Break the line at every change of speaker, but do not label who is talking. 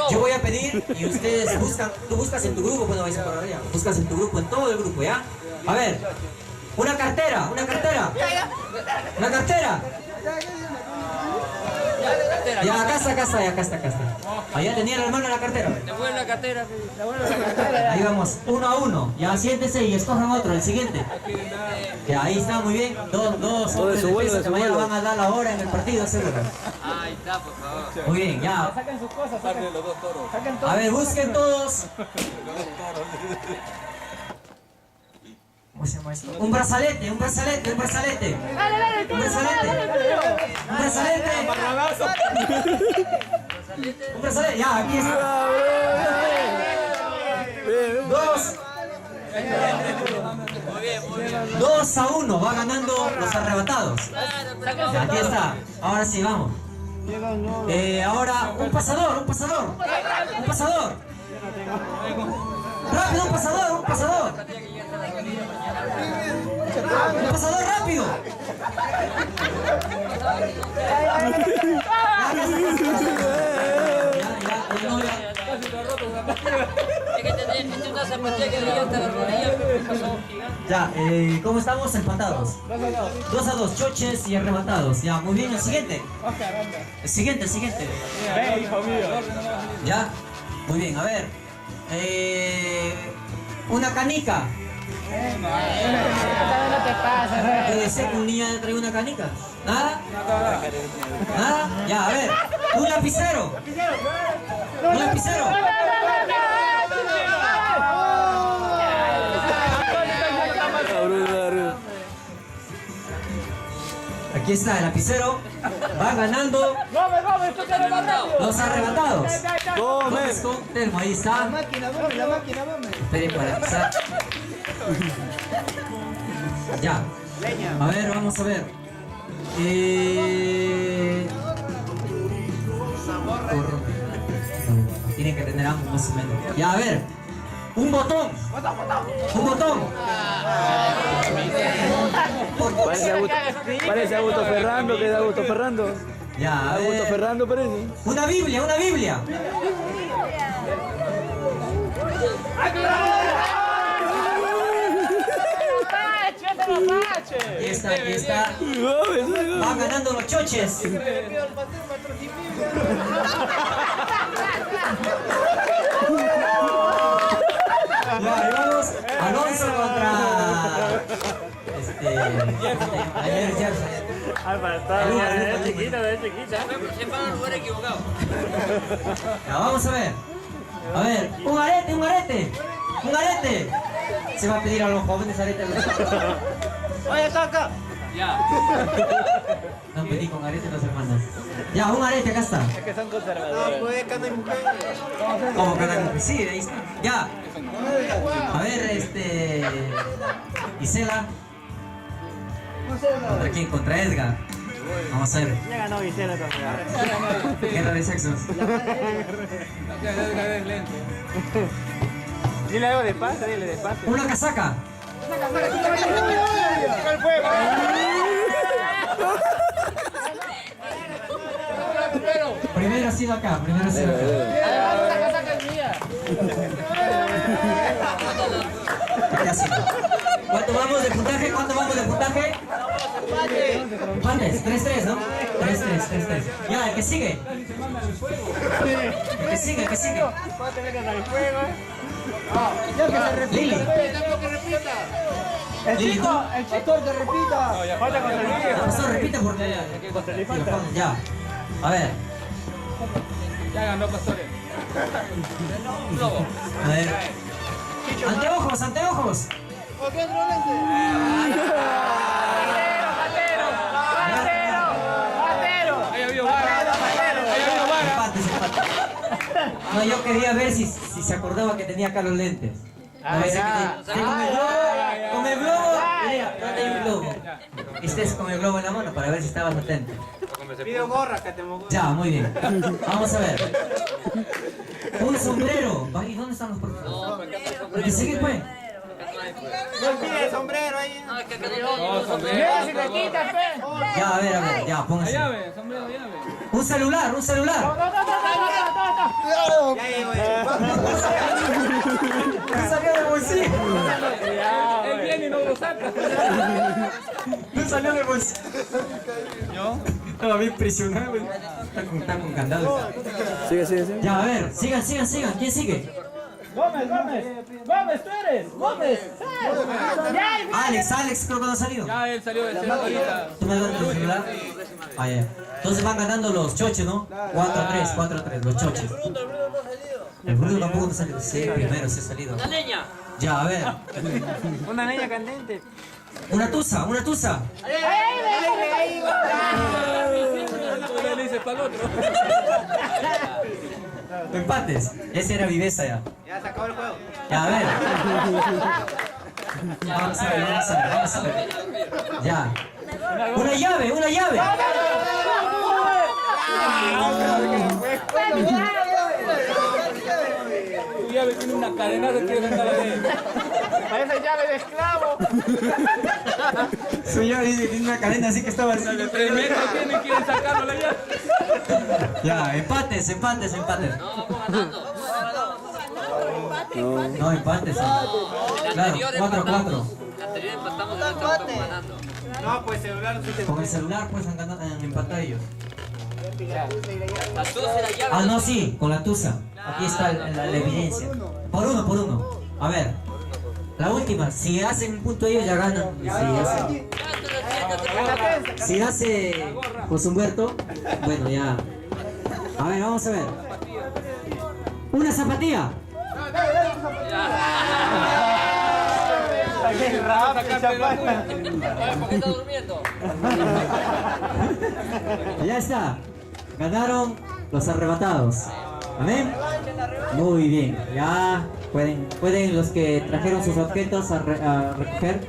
Yo voy a pedir y ustedes buscan, tú buscas en tu grupo, bueno, vais a por arriba, buscas en tu grupo, en todo el grupo, ¿ya? A ver, una cartera, una cartera. Una cartera. Ya, acá está, acá está. Allá tenía el hermano la cartera.
Devuelve la cartera.
Ahí vamos, 1 a 1. Ya, siéntese y escojan otro, el siguiente. Ya, ahí está, muy bien. Dos hombres de defensa que mañana van a dar la hora en el partido, seguro.
Ahí está, por favor.
Muy bien, ya.
Saquen sus cosas, saquen los dos toros.
A ver, busquen todos. ¿Cómo se llama esto? Un brazalete. Un brazalete. Un brazalete. Ya, aquí está. 2 a 1, va ganando los arrebatados. Aquí está. Ahora sí, vamos. Ahora, un pasador. Rápido, un pasador. Un pasador rápido. Ya, ¿cómo estamos? Empatados. 2 a 2, choches y arrebatados. Ya, muy bien, el siguiente. El siguiente.
Ven, hijo mío.
Ya, muy bien, a ver. Una canica.
No te pasa.
Puede ser que un niño haya traído una canica. ¿Nada? ¿Nada? Ya, a ver. Un lapicero. Aquí está el lapicero. Va ganando los arrebatados. Gómez con Telmo, ahí está.
La máquina, vamos.
Esperen para pisar. Ya. A ver, vamos a ver. Tienen que tener ambos más o menos. Ya, a ver. Un botón.
Parece Augusto Ferrando, que es Augusto Ferrando.
Ya, a
Augusto
ver.
Ferrando parece.
Una Biblia. Aquí está. Van ganando los choches. Ya, ahí vamos. Alonso contra ayer Jersey.
Es chiquita.
Se van al lugar equivocado.
Ya, vamos a ver. Un arete. Se va a pedir a los jóvenes arete.
Oye, acá.
Ya.
No pedí con arete los hermanos. Ya, un arete, acá está.
Es que son conservadores.
Pues, cana y mujer.
¿Cómo que sí, ahí está. Ya. A ver, Isela. ¿Contra quién? Contra Edgar. Vamos a ver.
Ya ganó Vicente también.
Guerra de sexos.
Dile algo despacio,
Una casaca. Primero ha sido acá. Ya sí. ¿Cuánto vamos de puntaje? Empates, 3-3, ¿no? 3-3. Ya, el que sigue. Lili.
El chico que repita.
Falta contra el
La pasó, repite porque ya. A ver.
Ya ganó Pastores.
A ver. Anteojos.
¿O qué otro lente?
Ahí había
Empate. No, yo quería ver si se acordaba que tenía acá los lentes. No, ese que con el globo. Mira, ¿dónde hay un globo? Estés con el globo en la mano para ver si estabas atento.
Pido gorra, que te mogo.
Ya, muy bien. Vamos a ver. Un sombrero. ¿Y dónde están los profesores? ¿Qué sigue, pues?
No olvides el sombrero ahí.
No, es que acá no
sombrero.
Si te quitas, pe.
Ya, a ver, ya,
La
póngase.
llave, sombrero, llave.
Un celular, un celular.
Ya llegó
No salió del bolsillo.
Él viene y no lo saca.
No salió del bolsillo. Estaba bien presionado. Está con candado.
Sigue, sigue, sigue.
Ya, a ver, sigan. ¿Quién sigue?
Gómez, tú eres. Gómez.
Alex, creo que no ha salido.
Ya él salió del celular ahorita.
¿Tú me das tu celular? Ah, ya. Entonces van ganando los choches, ¿no? 4-3, los choches. El Bruno tampoco no ha salido. Sí, primero sí ha salido.
¡La leña!
Ya, a ver.
una niña candente.
Una tusa.
Una le dice para el otro.
Empates. Ese era Viveza ya.
Ya se acabó el juego.
Ya, a ver. Vamos a ver. Ya. Una llave.
Tu llave tiene una cadena que quiere sacar de él.
Parece llave de esclavo.
Su llave dice que tiene una cadena así que estaba así.
De 3 metros tiene y quieren sacarlo la llave.
Ya, empates.
No, vamos ganando.
No, empates. Claro, 4-4.
La anterior empatamos, ahora estamos ganando.
No, pues celular sí te
Con el celular pues han empatado ellos.
La tusa y la llave.
Ah, no, sí, con la tusa. Aquí está la evidencia. Por uno. A ver. La última, si hacen un punto ellos ya ganan. Si hace José Humberto, bueno ya. A ver, vamos a ver. Una zapatilla.
¿Por qué está durmiendo?
Ya está. Ganaron los arrebatados. Amén. Muy bien. Ya pueden los que trajeron sus objetos a recoger.